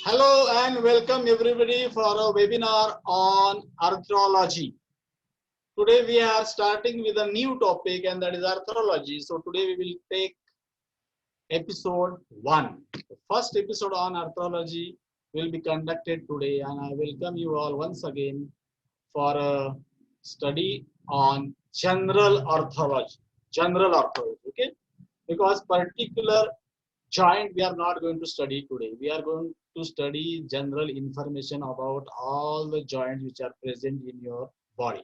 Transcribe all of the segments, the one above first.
Hello and welcome everybody for a webinar on arthrology. Today we are starting with a new topic and that is arthrology. So today we will take episode 1. The first episode on arthrology will be conducted today and I welcome you all once again for a study on general arthrology. General arthrology, okay? Because particular joint we are not going to study today. We are going to study general information about all the joints which are present in your body.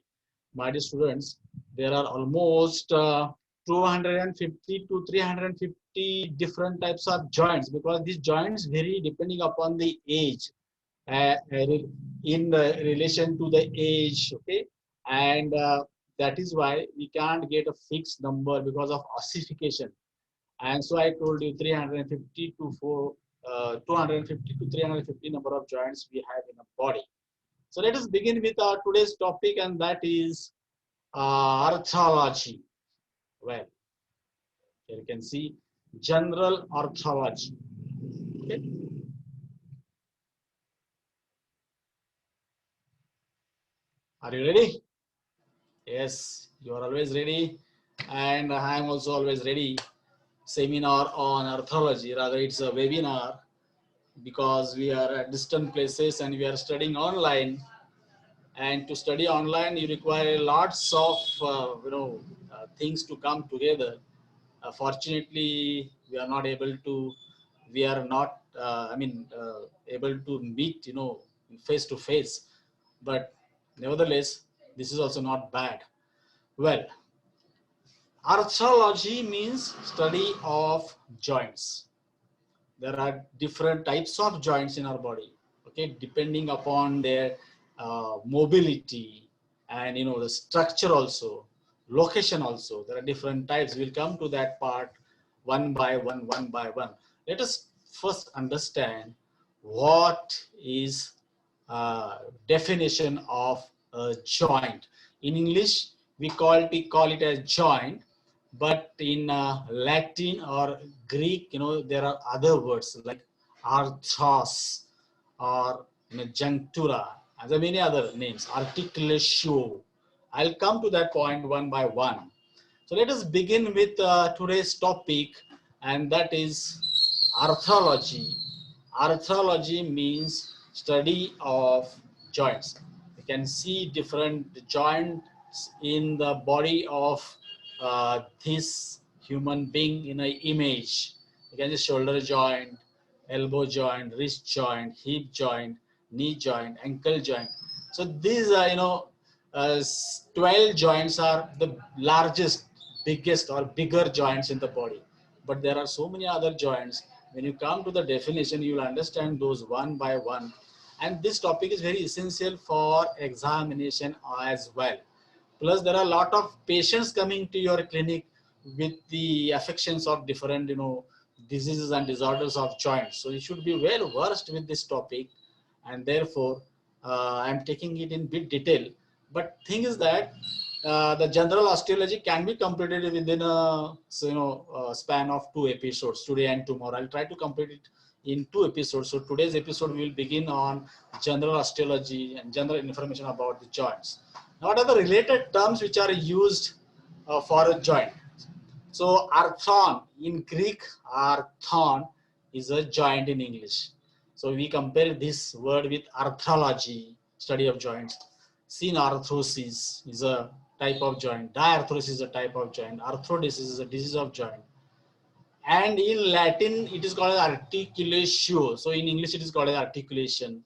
My dear students, there are almost 250 to 350 different types of joints because these joints vary depending upon the age in relation to the age, okay? And that is why we can't get a fixed number because of ossification. And so I told you 350 to 250 to 350 number of joints we have in a body. So let us begin with our today's topic, and that is arthrology. Well, here you can see general arthrology. Okay. Are you ready? Yes, you are always ready, and I am also always ready. Seminar on arthrology, rather it's a webinar because we are at distant places and we are studying online. And to study online, you require lots of things to come together. Fortunately, we are not able to. We are not. Able to meet. Face to face. But nevertheless, this is also not bad. Well, arthrology means study of joints. There are different types of joints in our body, okay, depending upon their mobility and the structure also, location also. There are different types. We'll come to that part one by one. Let us first understand what is definition of a joint. In English we call it a joint, but in Latin or Greek, there are other words like arthros or junctura, and there are many other names, articulatio. I'll come to that point one by one. So let us begin with today's topic, and that is arthrology. Arthrology means study of joints. You can see different joints in the body of this human being in an image. You can see shoulder joint, elbow joint, wrist joint, hip joint, knee joint, ankle joint. So these are, 12 joints are the largest, biggest or bigger joints in the body. But there are so many other joints. When you come to the definition, you will understand those one by one. And this topic is very essential for examination as well. Plus, there are a lot of patients coming to your clinic with the affections of different, diseases and disorders of joints. So you should be well versed with this topic, and therefore, I'm taking it in bit detail. But thing is that the general osteology can be completed within a span of 2 episodes, today and tomorrow. I'll try to complete it in 2 episodes. So today's episode will begin on general osteology and general information about the joints. Now, what are the related terms which are used for a joint? So arthron in Greek, arthron is a joint in English. So we compare this word with arthrology, study of joints. Synarthrosis is a type of joint. Diarthrosis is a type of joint. Arthrodesis is a disease of joint. And in Latin, it is called articulatio. So in English, it is called articulation.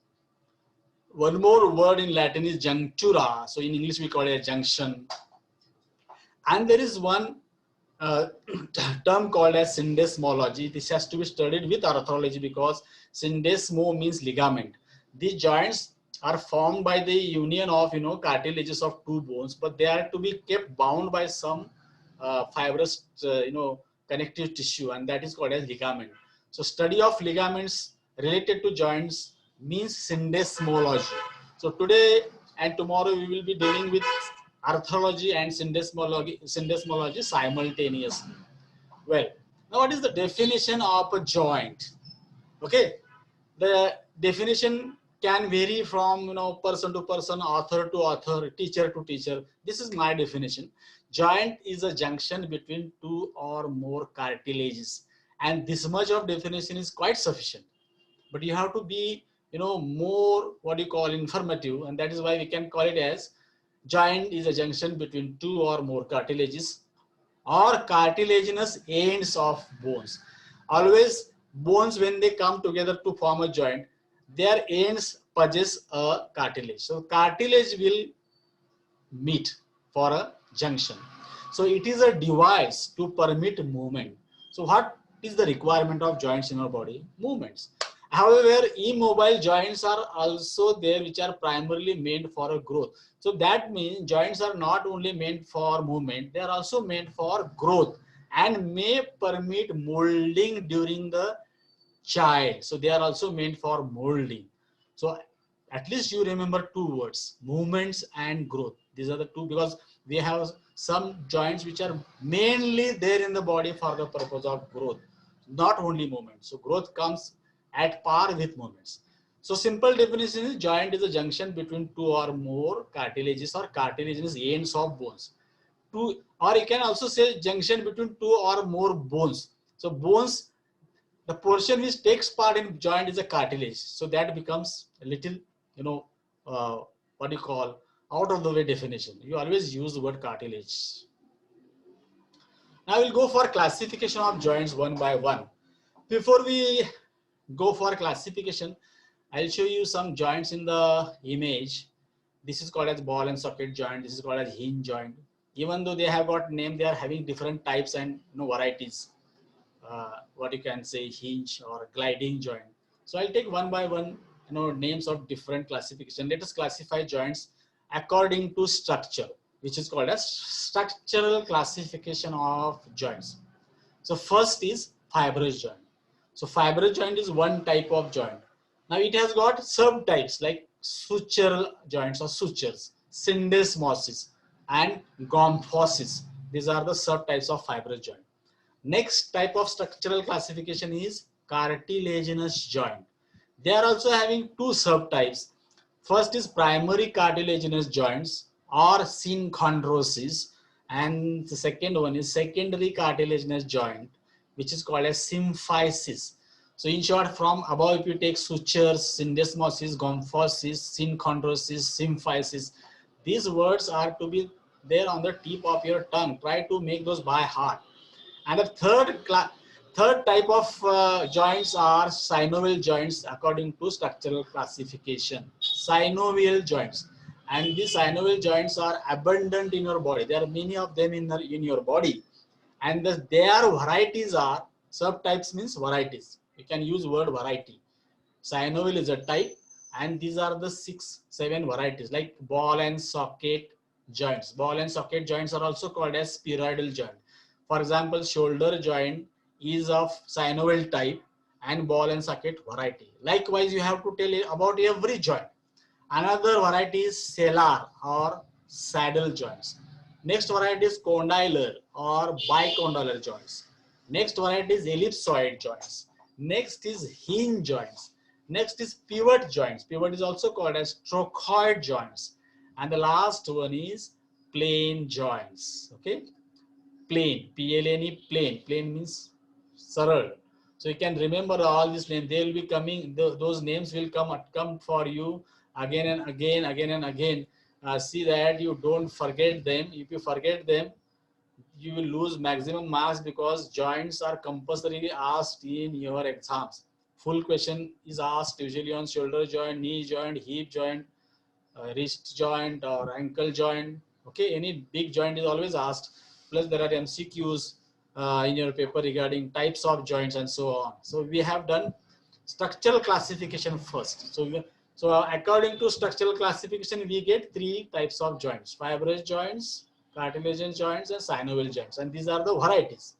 One more word in Latin is junctura. So in English, we call it a junction. And there is one term called as syndesmology. This has to be studied with arthrology because syndesmo means ligament. These joints are formed by the union of cartilages of two bones, but they are to be kept bound by some fibrous connective tissue, and that is called as ligament. So study of ligaments related to joints means syndesmology. So today and tomorrow we will be dealing with arthrology and syndesmology simultaneously. Well, now what is the definition of a joint? Okay, the definition can vary from person to person, author to author, teacher to teacher. This is my definition. Joint is a junction between two or more cartilages, and this much of definition is quite sufficient. But you have to be more what you call informative, and that is why we can call it as joint is a junction between two or more cartilages or cartilaginous ends of bones. Always bones, when they come together to form a joint, their ends possess a cartilage. So cartilage will meet for a junction. So it is a device to permit movement. So what is the requirement of joints in our body? Movements. However, immobile joints are also there, which are primarily meant for a growth. So that means joints are not only meant for movement, they are also meant for growth and may permit molding during the child. So they are also meant for molding. So at least you remember two words, movements and growth. These are the two, because we have some joints which are mainly there in the body for the purpose of growth, not only movement. So growth comes at par with movements. So simple definition is joint is a junction between two or more cartilages or cartilaginous ends of bones. Two, or you can also say junction between two or more bones. So bones, the portion which takes part in joint is a cartilage. So that becomes a little, what do you call, out of the way definition. You always use the word cartilage. Now we'll go for classification of joints one by one. Before we go for classification, I'll show you some joints in the image. This is called as ball and socket joint. This is called as hinge joint. Even though they have got name, they are having different types and varieties. What you can say, hinge or gliding joint. So I'll take one by one, names of different classification. Let us classify joints according to structure, which is called as structural classification of joints. So first is fibrous joint. So fibrous joint is one type of joint. Now it has got subtypes like sutural joints or sutures, syndesmosis and gomphosis. These are the subtypes of fibrous joint. Next type of structural classification is cartilaginous joint. They are also having two subtypes. First is primary cartilaginous joints or synchondrosis, and the second one is secondary cartilaginous joint, which is called as symphysis. So in short, from above, if you take sutures, syndesmosis, gomphosis, synchondrosis, symphysis, these words are to be there on the tip of your tongue. Try to make those by heart. And the third type of joints are synovial joints according to structural classification. Synovial joints. And these synovial joints are abundant in your body. There are many of them in your body. And their varieties are, subtypes means varieties. You can use word variety. Synovial is a type, and these are the 6-7 varieties like ball and socket joints. Ball and socket joints are also called as spheroidal joint. For example, shoulder joint is of synovial type and ball and socket variety. Likewise, you have to tell about every joint. Another variety is sellar or saddle joints. Next variety is condylar or bicondylar joints. Next variety is ellipsoid joints. Next is hinge joints. Next is pivot joints. Pivot is also called as trochoid joints. And the last one is plane joints. Okay, plane, P-L-N-E, plane. Plane means saral. So you can remember all these names. They will be coming. Those names will come for you again and again, again and again. See that you don't forget them. If you forget them, you will lose maximum marks, because joints are compulsorily asked in your exams. Full question is asked usually on shoulder joint, knee joint, hip joint, wrist joint or ankle joint. Okay, any big joint is always asked. Plus there are MCQs in your paper regarding types of joints and so on. So we have done structural classification first. So according to structural classification, we get 3 types of joints: fibrous joints, cartilaginous joints, and synovial joints. And these are the varieties.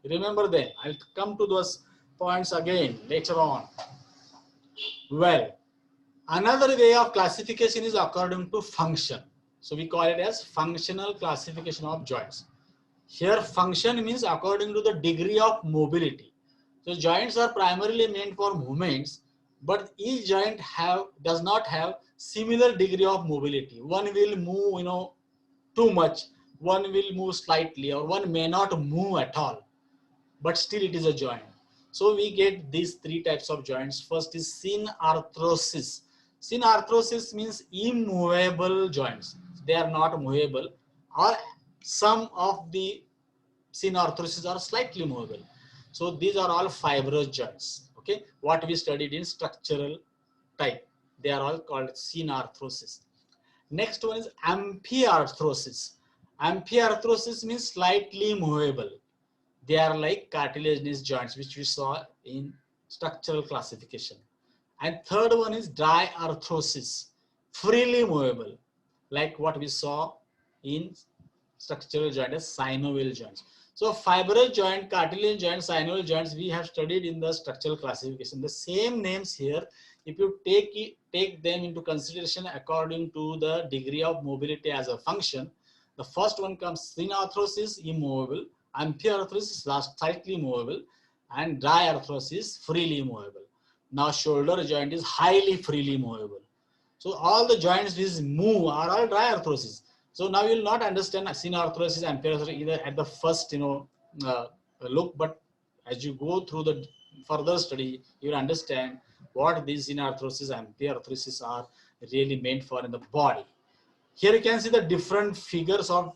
Remember them. I'll come to those points again later on. Well, another way of classification is according to function. So we call it as functional classification of joints. Here function means according to the degree of mobility. So joints are primarily meant for movements, but each joint does not have similar degree of mobility. One will move, too much, one will move slightly, or one may not move at all, but still it is a joint. So we get these three types of joints. First is synarthrosis. Synarthrosis means immovable joints. They are not movable, or some of the synarthrosis are slightly movable. So these are all fibrous joints. Okay, what we studied in structural type, they are all called synarthrosis. Next one is amphiarthrosis. Amphiarthrosis means slightly movable. They are like cartilaginous joints, which we saw in structural classification. And third one is diarthrosis, freely movable, like what we saw in structural joint as synovial joints. So fibrous joint, cartilage joint, synovial joints, we have studied in the structural classification. The same names here, if you take them into consideration according to the degree of mobility as a function, the first one comes synarthrosis, immovable, amphiarthrosis, slightly movable, and diarthrosis, freely movable. Now shoulder joint is highly freely movable. So all the joints which move are all diarthrosis. So now you will not understand synarthrosis and amphiarthrosis either at the first look, but as you go through the further study, you will understand what these synarthrosis and amphiarthrosis are really meant for in the body. Here you can see the different figures of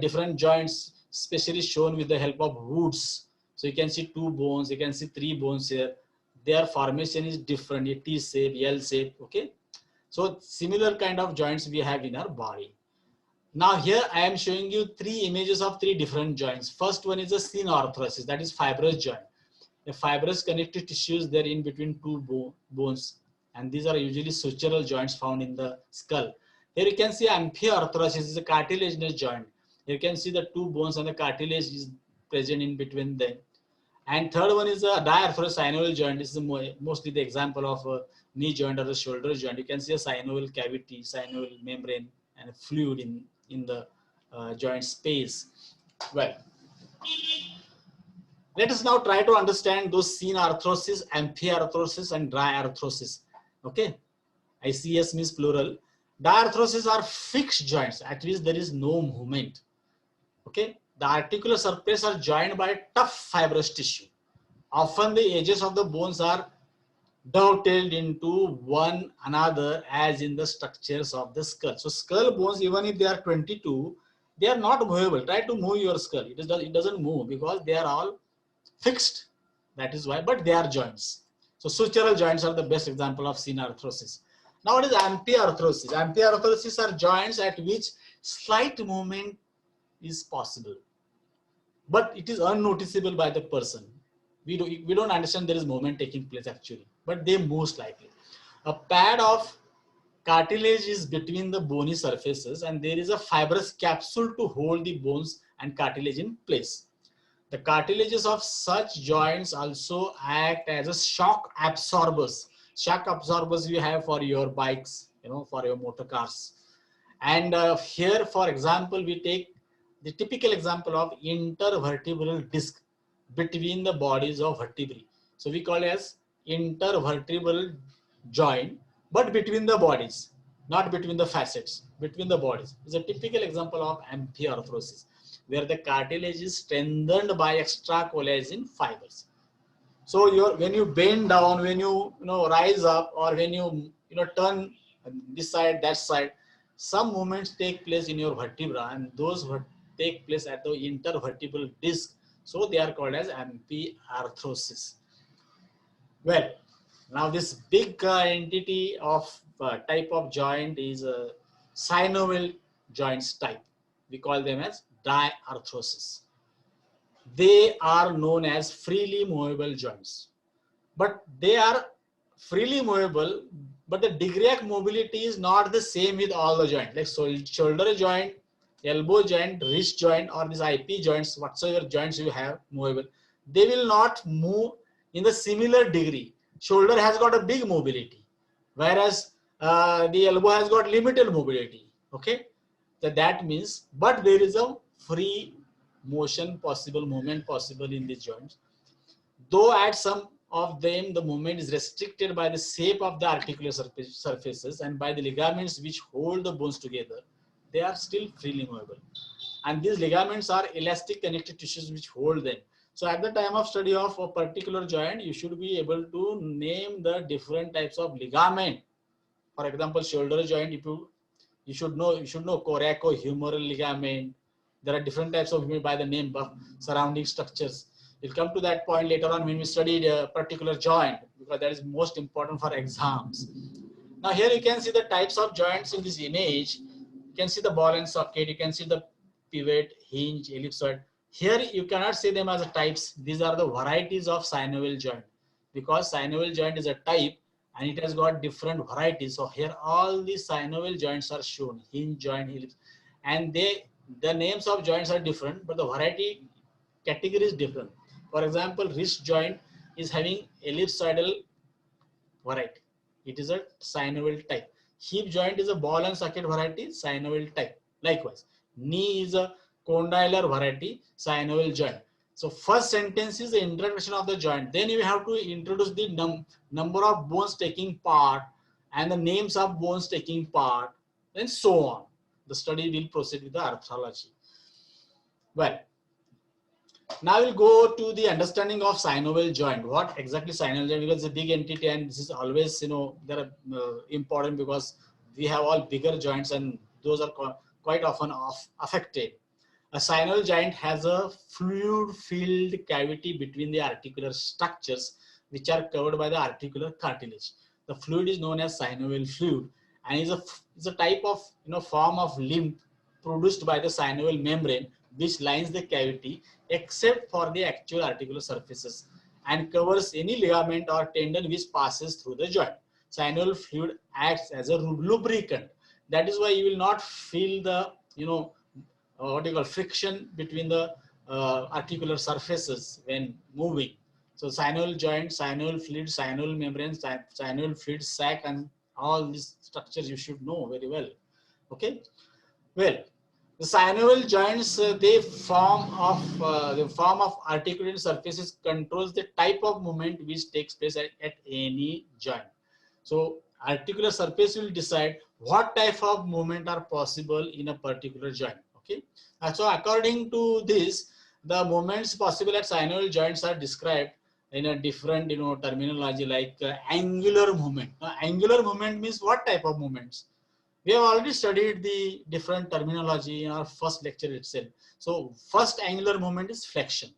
different joints, especially shown with the help of roots. So you can see two bones, you can see three bones here. Their formation is different, a T shape, L shape, okay? So similar kind of joints we have in our body. Now here I am showing you three images of three different joints. First one is a synarthrosis, that is fibrous joint. The fibrous connective tissues there in between two bones, and these are usually sutural joints found in the skull. Here you can see amphiarthrosis is a cartilaginous joint. You can see the two bones and the cartilage is present in between them. And third one is a diarthrosis synovial joint. This is mostly the example of a knee joint or a shoulder joint. You can see a synovial cavity, synovial membrane, and a fluid in the joint space. Well, let us now try to understand those synarthrosis, amphiarthrosis, and diarthrosis. Okay, ICS means plural. Diarthrosis are fixed joints, at which there is no movement. Okay, the articular surface are joined by tough fibrous tissue. Often the edges of the bones are dovetailed into one another as in the structures of the skull. So skull bones, even if they are 22, they are not movable. Try to move your skull. It doesn't move because they are all fixed. That is why, but they are joints. So sutural joints are the best example of synarthrosis. Now what is amphiarthrosis? Amphiarthrosis are joints at which slight movement is possible, but it is unnoticeable by the person. We don't understand there is movement taking place actually, but they move slightly. A pad of cartilage is between the bony surfaces, and there is a fibrous capsule to hold the bones and cartilage in place. The cartilages of such joints also act as a shock absorbers. Shock absorbers you have for your bikes, for your motor cars. And here, for example, we take the typical example of intervertebral disc between the bodies of vertebrae. So we call it as intervertebral joint, but between the bodies, not between the facets, between the bodies. It's a typical example of amphiarthrosis, where the cartilage is strengthened by extra collagen fibers. So when you bend down, when you rise up, or when you turn this side, that side, some movements take place in your vertebra, and those take place at the intervertebral disc. So they are called as amphiarthrosis. Well, now this big entity of type of joint is a synovial joints type. We call them as diarthrosis. They are known as freely movable joints, but they are freely movable, but the degree of mobility is not the same with all the joints. Like shoulder joint, elbow joint, wrist joint, or these IP joints, whatsoever joints you have movable, they will not move in the similar degree. Shoulder has got a big mobility, whereas the elbow has got limited mobility. Okay, so that means, but there is a free motion possible, movement possible in these joints, though at some of them, the movement is restricted by the shape of the articular surfaces and by the ligaments which hold the bones together. They are still freely movable. And these ligaments are elastic connective tissues which hold them. So at the time of study of a particular joint, you should be able to name the different types of ligament. For example, shoulder joint, if you should know coracohumeral ligament. There are different types of ligament by the name of surrounding structures. We'll come to that point later on when we study a particular joint, because that is most important for exams. Now here you can see the types of joints in this image. You can see the ball and socket, you can see the pivot, hinge, ellipsoid. Here you cannot see them as types. These are the varieties of synovial joint, because synovial joint is a type and it has got different varieties. So here all these synovial joints are shown, hinge joint, ellipse, and the names of joints are different, but the variety category is different. For example, wrist joint is having ellipsoidal variety. It is a synovial type. Hip joint is a ball and socket variety, synovial type. Likewise, knee is a condylar variety, synovial joint. So first sentence is the introduction of the joint. Then you have to introduce the number of bones taking part and the names of bones taking part, and so on. The study will proceed with the arthrology. Well, now we'll go to the understanding of synovial joint. What exactly synovial joint? Because it's a big entity, and this is always, they are important because we have all bigger joints, and those are quite often affected. A synovial joint has a fluid-filled cavity between the articular structures, which are covered by the articular cartilage. The fluid is known as synovial fluid, and is a type of form of lymph produced by the synovial membrane, which lines the cavity except for the actual articular surfaces and covers any ligament or tendon which passes through the joint. Synovial fluid acts as a lubricant. That is why you will not feel the friction between the articular surfaces when moving. So synovial joint, synovial fluid, synovial membrane, synovial fluid sac, and all these structures you should know very well. Okay. Well, the synovial joints, the form of articulating surfaces controls the type of movement which takes place at any joint. So articular surface will decide what type of movement are possible in a particular joint. Okay. So according to this, the movements possible at synovial joints are described in a different terminology, like angular movement. Now, angular movement means what type of movements? We have already studied the different terminology in our first lecture itself. So first angular movement is flexion.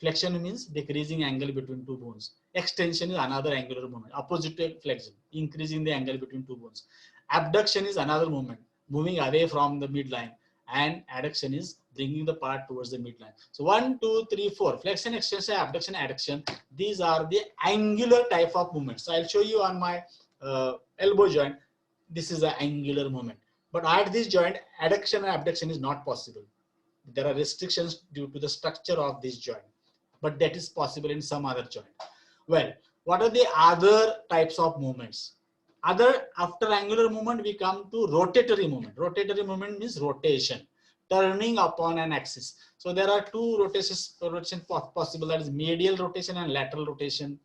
Flexion means decreasing angle between two bones. Extension is another angular movement, opposite to flexion, increasing the angle between two bones. Abduction is another movement, moving away from the midline, and adduction is bringing the part towards the midline. So 1, 2, 3, 4, flexion, extension, abduction, adduction. These are the angular type of movements. So I'll show you on my elbow joint. This is an angular movement. But at this joint, adduction and abduction is not possible. There are restrictions due to the structure of this joint, but that is possible in some other joint. Well, what are the other types of movements? After angular movement, we come to rotatory movement. Rotatory movement means rotation, turning upon an axis. So there are two rotations possible, that is medial rotation and lateral rotation.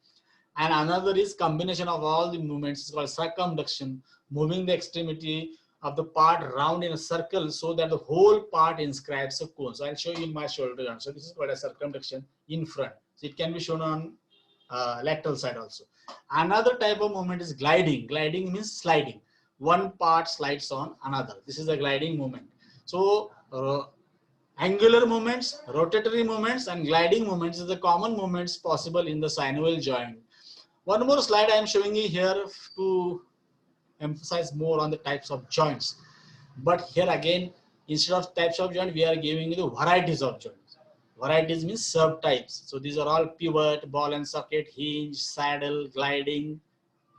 And another is combination of all the movements. It's called circumduction, moving the extremity of the part round in a circle so that the whole part inscribes a cone. So I'll show you in my shoulder joint. So this is called a circumduction in front. So it can be shown on lateral side also. Another type of movement is gliding. Gliding means sliding. One part slides on another. This is a gliding movement. So angular movements, rotatory movements, and gliding movements is the common movements possible in the synovial joint. One more slide I am showing you here to emphasize more on the types of joints. But here again, instead of types of joint, we are giving you the varieties of joints. Varieties means subtypes. So these are all pivot, ball and socket, hinge, saddle, gliding,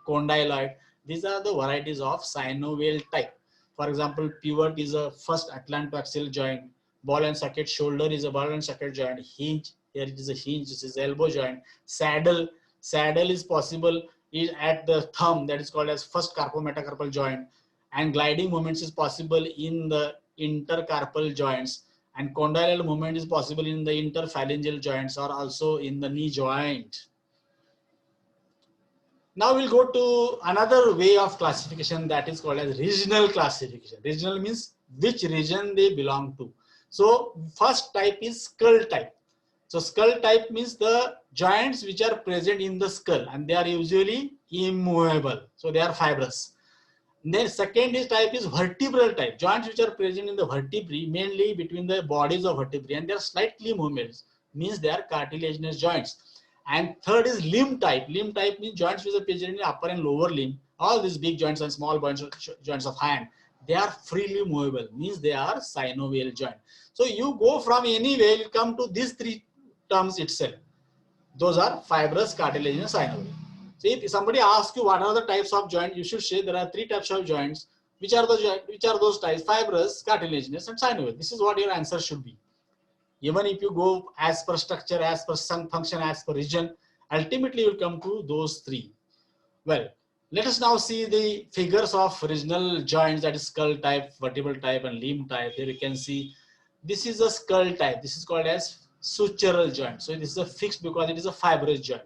condyloid. These are the varieties of synovial type. For example, pivot is a first atlantoaxial joint. Ball and socket, shoulder is a ball and socket joint. Hinge, here it is a hinge, this is elbow joint. Saddle is possible is at the thumb, that is called as first carpometacarpal joint, and gliding movements is possible in the intercarpal joints, and condylar movement is possible in the interphalangeal joints or also in the knee joint. Now we'll go to another way of classification, that is called as regional classification. Regional means which region they belong to. So first type is skull type. So skull type means the joints which are present in the skull and they are usually immovable. So they are fibrous. Then second is type is vertebral type. Joints which are present in the vertebrae, mainly between the bodies of vertebrae, and they are slightly movable, means they are cartilaginous joints. And third is limb type. Limb type means joints which are present in the upper and lower limb. All these big joints and small joints of hand, they are freely movable, means they are synovial joint. So you go from anywhere, you come to these three terms itself. Those are fibrous, cartilaginous, synovial. So if somebody asks you what are the types of joint, you should say there are three types of joints. Which are those types? Fibrous, cartilaginous, and synovial. This is what your answer should be. Even if you go as per structure, as per function, as per region, ultimately you will come to those three. Well, let us now see the figures of regional joints, that is skull type, vertebral type, and limb type. Here you can see this is a skull type. This is called as sutural joint. So this is a fixed because it is a fibrous joint.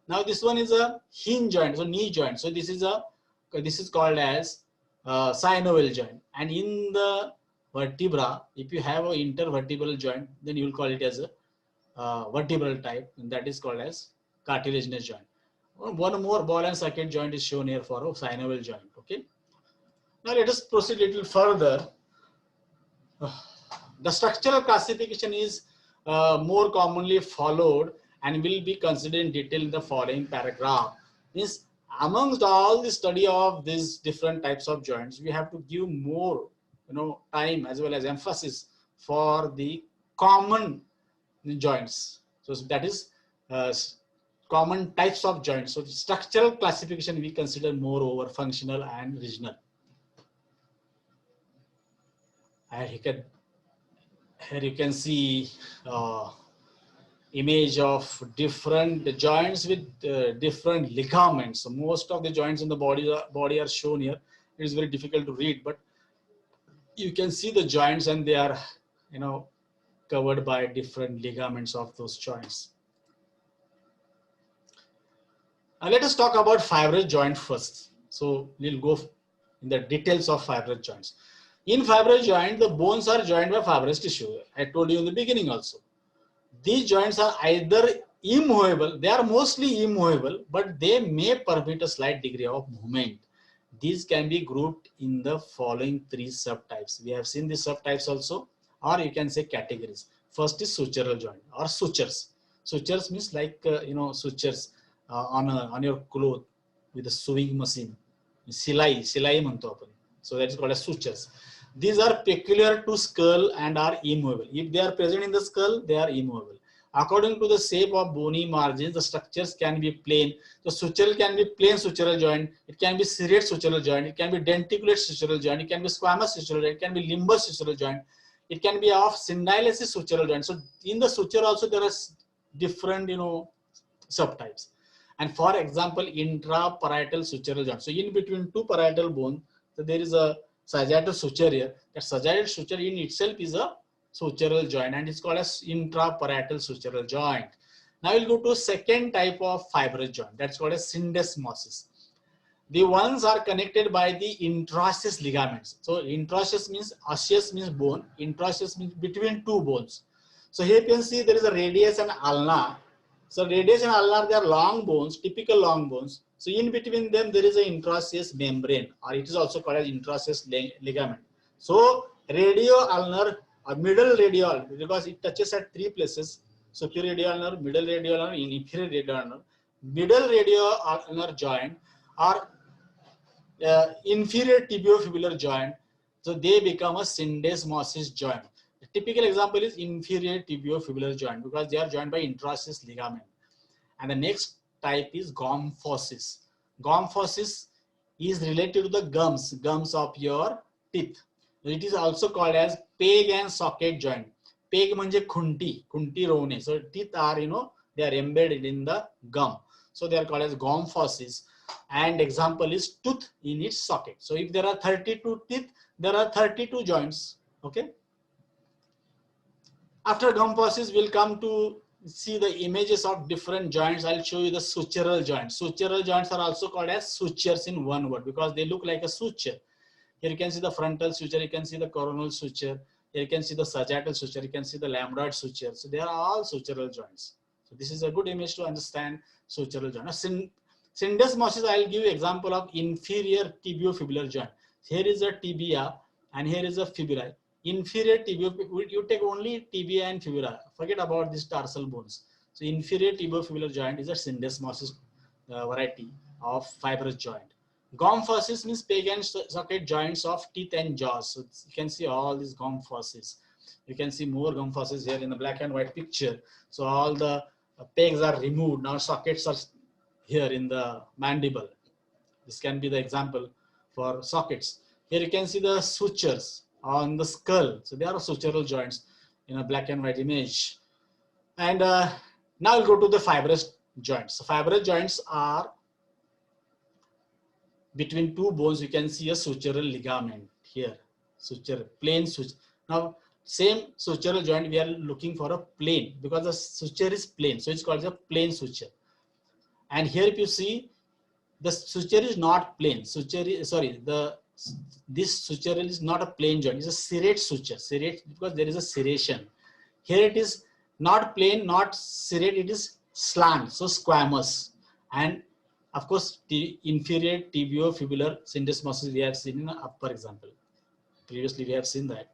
Now this one is a hinge joint, so knee joint. So this is called as synovial joint. And in the vertebra, if you have an intervertebral joint, then you will call it as a vertebral type, and that is called as cartilaginous joint. One more ball and socket joint is shown here for a synovial joint. Okay. Now let us proceed a little further. The structural classification is more commonly followed and will be considered in detail in the following paragraph. Means amongst all the study of these different types of joints, we have to give more time as well as emphasis for the common joints. So that is common types of joints. So structural classification we consider more over functional and regional. And here you can see image of different joints with different ligaments. So most of the joints in the body are shown here. It is very difficult to read, but you can see the joints and they are covered by different ligaments of those joints. Now let us talk about fibrous joint first. So we'll go in the details of fibrous joints. In fibrous joint, the bones are joined by fibrous tissue. I told you in the beginning also. These joints are either immovable, they are mostly immovable, but they may permit a slight degree of movement. These can be grouped in the following three subtypes. We have seen the subtypes also, or you can say categories. First is sutural joint or sutures. Sutures means like sutures on your cloth with a sewing machine. Silai manto apan. So that is called as sutures. These are peculiar to skull and are immovable. If they are present in the skull, they are immovable. According to the shape of bony margins, the structures can be plane. The sutural can be plain sutural joint. It can be serrate sutural joint. It can be denticulate sutural joint. It can be squamous sutural joint. It can be limbus sutural joint. It can be of syndhylasis sutural joint. So in the suture also there are different subtypes. And for example, intraparietal sutural joint. So in between two parietal bones, so there is a sagittal suture here. That sagittal suture in itself is a sutural joint and it's called as intraparietal sutural joint. Now we'll go to second type of fibrous joint. That's called as syndesmosis. The ones are connected by the interosseous ligaments. So interosseous means osseous means bone. Interosseous means between two bones. So here you can see there is a radius and ulna. So radius and ulnar, they are long bones, typical long bones. So in between them, there is an interosseous membrane, or it is also called as interosseous ligament. So radio-ulnar or middle radial, because it touches at three places: superior radio-ulnar, middle radio-ulnar, and inferior radio-ulnar. Middle radio-ulnar joint or inferior tibiofibular joint, so they become a syndesmosis joint. The typical example is inferior tibiofibular joint because they are joined by interosseous ligament. And the next type is gomphosis. Gomphosis is related to the gums of your teeth. It is also called as peg and socket joint. Peg manje khunti rone. So teeth are, they are embedded in the gum. So they are called as gomphosis. And example is tooth in its socket. So if there are 32 teeth, there are 32 joints. Okay. After gomphosis, we'll come to see the images of different joints, I'll show you the sutural joints. Sutural joints are also called as sutures in one word because they look like a suture. Here you can see the frontal suture, you can see the coronal suture, here you can see the sagittal suture, you can see the lambdoid suture. So they are all sutural joints. So this is a good image to understand sutural joints. Syndesmosis, I'll give you example of inferior tibiofibular joint. Here is a tibia and here is a fibula. Inferior tibia, you take only tibia and fibula. Forget about these tarsal bones. So inferior tibiofibular joint is a syndesmosis variety of fibrous joint. Gum fosses means peg and socket joints of teeth and jaws. So you can see all these gum fosses. You can see more gum fosses here in the black and white picture. So all the pegs are removed. Now sockets are here in the mandible. This can be the example for sockets. Here you can see the sutures on the skull. So they are sutural joints in a black and white image. And now we'll go to the fibrous joints. So fibrous joints are between two bones. You can see a sutural ligament here. Suture, plain suture. Now same sutural joint, we are looking for a plane because the suture is plane. So it's called a plane suture. And here if you see, the suture is not plane. Suture is, sorry, this suture is not a plane joint. It's a serrate suture. Serrate because there is a serration. Here it is not plane, not serrate. It is slant, so squamous. And of course, the inferior tibiofibular syndesmosis we have seen in the upper example. Previously, we have seen that.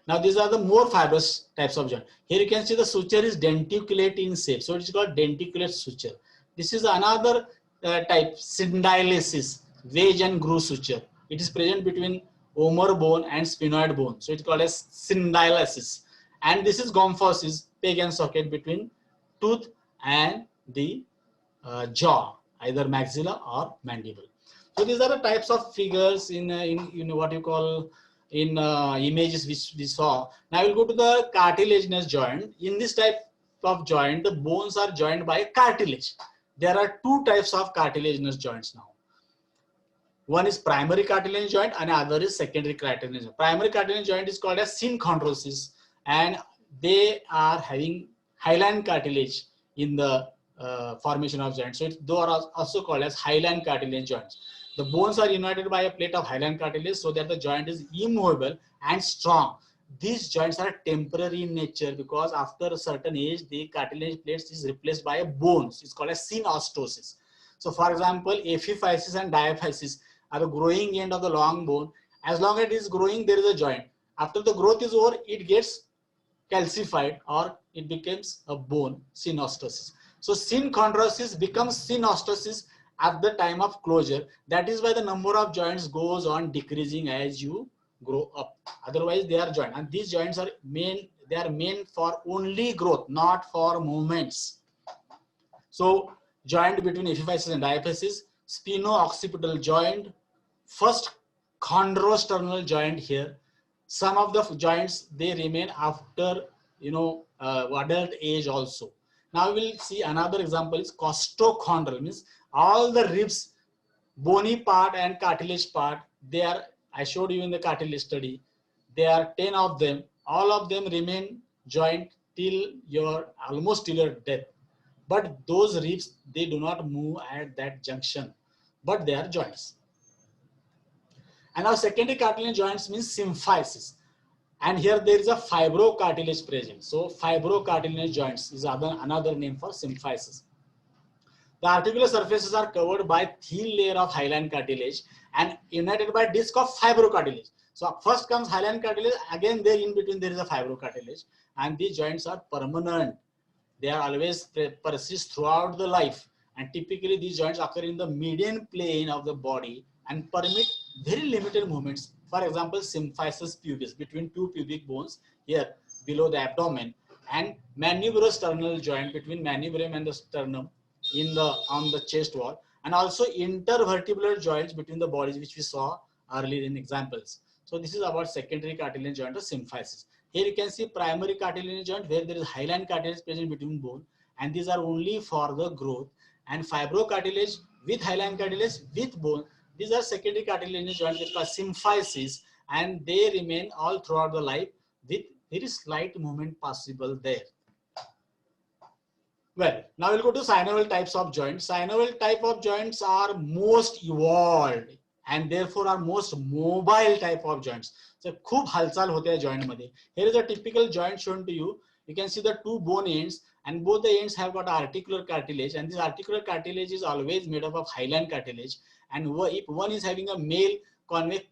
Now, these are the more fibrous types of joint. Here you can see the suture is denticulate in shape. So it's called denticulate suture. This is another type, syndialysis, wedge and groove suture. It is present between omer bone and sphenoid bone. So it's called as syndialysis. And this is gum fosses, peg and socket between tooth and the jaw, either maxilla or mandible. So these are the types of figures in what you call in images which we saw. Now we'll go to the cartilaginous joint. In this type of joint, the bones are joined by cartilage. There are two types of cartilaginous joints now. One is primary cartilaginous joint and other is secondary cartilaginous joint. Primary cartilaginous joint is called as synchondrosis, and they are having hyaline cartilage in the formation of joints. So they are also called as hyaline cartilaginous joints. The bones are united by a plate of hyaline cartilage so that the joint is immovable and strong. These joints are temporary in nature because after a certain age, the cartilage plates is replaced by a bones. It's called as synostosis. So for example, epiphysis and diaphysis are the growing end of the long bone. As long as it is growing, there is a joint. After the growth is over, it gets calcified or it becomes a bone, synostosis. So synchondrosis becomes synostosis at the time of closure. That is why the number of joints goes on decreasing as you grow up. Otherwise, they are joined, and these joints are they are meant for only growth, not for movements. So, joint between epiphysis and diaphysis, spino-occipital joint, first chondrosternal joint here. Some of the joints they remain after adult age also. Now we will see another example is costochondral, means all the ribs, bony part and cartilage part, they are, I showed you in the cartilage study, there are 10 of them. All of them remain joint till almost till your death. But those ribs, they do not move at that junction, but they are joints. And now secondary cartilage joints means symphysis. And here there is a fibrocartilage present. So fibrocartilage joints is another name for symphysis. The articular surfaces are covered by thin layer of hyaline cartilage and united by disc of fibrocartilage. So first comes hyaline cartilage, again there in between there is a fibrocartilage, and these joints are permanent. They are always persist throughout the life, and typically these joints occur in the median plane of the body and permit very limited movements. For example, symphysis pubis between two pubic bones here below the abdomen, and mandibulosternal joint between mandibular and the sternum on the chest wall, and also intervertebral joints between the bodies, which we saw earlier in examples. So this is about secondary cartilage joint or symphysis. Here you can see primary cartilage joint where there is hyaline cartilage present between bone, and these are only for the growth, and fibrocartilage with hyaline cartilage with bone. These are secondary cartilaginous joints which are symphysis, and they remain all throughout the life with very slight movement possible there. Well, now we'll go to synovial types of joints. Synovial type of joints are most evolved and therefore are most mobile type of joints. So खूप हालचाल होते हैं joint मध्ये. Here is a typical joint shown to you. You can see the two bone ends and both the ends have got articular cartilage, and this articular cartilage is always made up of hyaline cartilage. And if one is having a male convex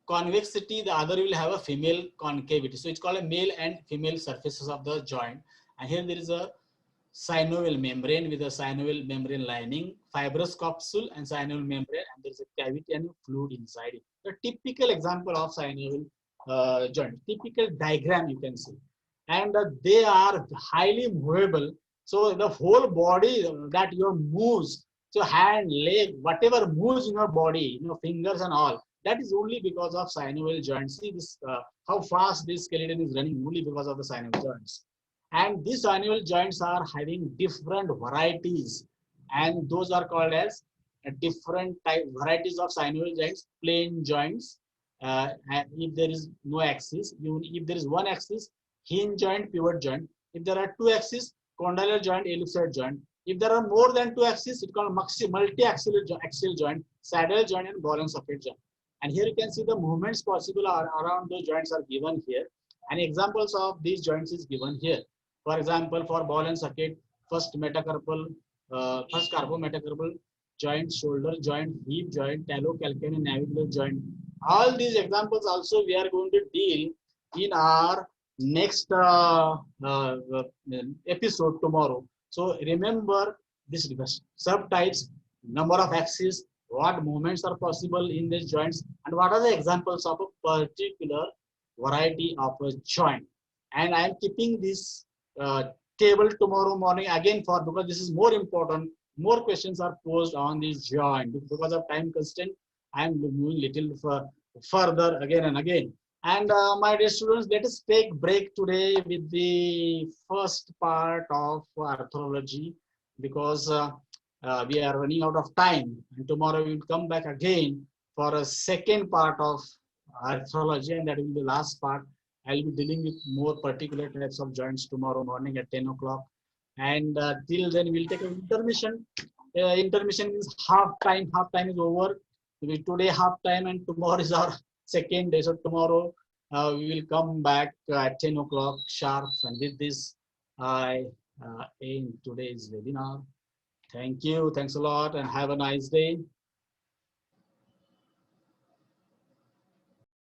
convexity, the other will have a female concavity. So it's called a male and female surfaces of the joint. And here there is a synovial membrane with a synovial membrane lining, fibrous capsule and synovial membrane, and there is a cavity and fluid inside it. The typical example of synovial joint, typical diagram you can see. And they are highly movable. So the whole body that your moves, so hand, leg, whatever moves in your body, fingers and all, that is only because of synovial joints. See this, how fast this skeleton is running only because of the synovial joints. And these synovial joints are having different varieties, and those are called as different type varieties of synovial joints. Plain joints, and if there is no axis, if there is one axis, hinge joint, pivot joint. If there are two axes, condylar joint, ellipsoid joint. If there are more than two axes, it's called multi-axial joint, saddle joint, and ball and socket joint. And here you can see the movements possible around those joints are given here, and examples of these joints is given here. For example, for ball and socket, first carpometacarpal joint, shoulder joint, hip joint, talocalcaneal navicular joint. All these examples also we are going to deal in our next episode tomorrow. So remember this subtypes, number of axes, what movements are possible in these joints, and what are the examples of a particular variety of a joint. And I am keeping this uh, table tomorrow morning again for, because this is more important. More questions are posed on this joint. Because of time constraint, I am moving little further again and again. And my dear students, let us take break today with the first part of arthrology, because we are running out of time. And tomorrow we will come back again for a second part of arthrology, and that will be the last part. I'll be dealing with more particular types of joints tomorrow morning at 10 o'clock. And till then, we'll take an intermission. Intermission means half time. Half time is over. Today half time, and tomorrow is our second day. So tomorrow we will come back at 10 o'clock sharp. And with this, I end today's webinar. Thank you. Thanks a lot, and have a nice day.